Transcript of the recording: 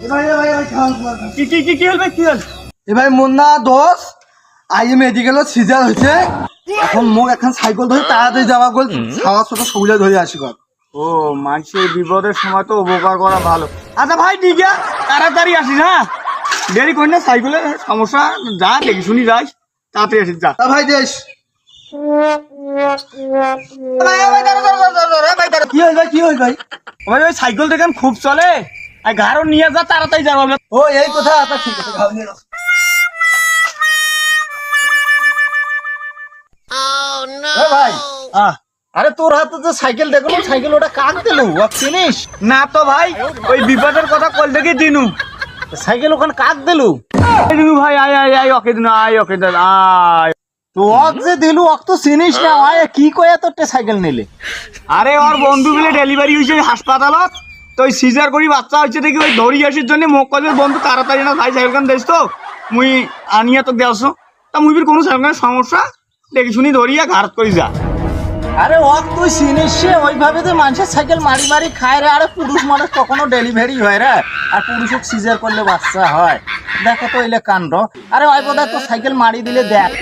কি হল ভাই, কি হল? এ ভাই মুন্না দোষ আই মেডিকেলত সিজার হয়েছে, এখন মোক এখন সাইকেল ধরে তাড়াতাড়ি যাওয়া গেল, খাওয়ার ছোট সবুজা ধরে আসি কর। ও মানুষের বিপদের সময় তো উপকার করা ভালো। আচ্ছা ভাই ঠিক আছে, তাড়াতাড়ি আসিস, হ্যাঁ দেরি করি না, সাইকেলের সমস্যা, যা দেখি শুনি যাই, তাড়াতাড়ি আসিস যা। তা ভাই দেশ কি হল ভাই, কি হল ভাই? ভাই ওই সাইকেল দেখেন খুব চলে, আর ঘাড়ও নিয়ে যা, তাড়াতাড়ি যাবো। ও এই কথা, আচ্ছা ঠিক আছে, ঘাও নিয়ে নাও। এ ভাই আরে তোর হাতে যে সাইকেল দেখলো, সাইকেল ওটা কাক দিল চিনিস? না তো ভাই, ওই বিপদের কথা কল থেকে দিনু সাইকেল ওখানে কাক দিল? দিনু ভাই, আয় আয় আয়, ওকে দিন, আয় ওকে দিন, আয়। তো অক যে দিলু অক তো চিনিস না, আয় কি কয়ে তোর সাইকেল নিলে? আরে ওর বন্ধু মিলে ডেলিভারি হয়েছে হাসপাতালত, তো ওই সিজার করি বাচ্চা হচ্ছে দেখি, ওই ধরি আসার জন্য মোক কলের বন্ধু তাড়াতাড়ি না ভাই সাইকেল দেশ তো মুই আনিয়া তো দেওয়াছো, তা মুইবির কোনো সাইকেলের সমস্যা দেখি শুনি ধরিয়া ঘাট করি যা। আরে অক তুই চিনিস, ওইভাবে যে মানুষের সাইকেল মারি মারি খায় রে। আরে পুরুষ মানুষ কখনো ডেলিভারি হয় রে, আর পুরুষক সিজার করলে বাচ্চা হয়, দেখো তো এলে কাণ্ড। আরে ওই বোধহয় তো সাইকেল মারি দিলে দেখ।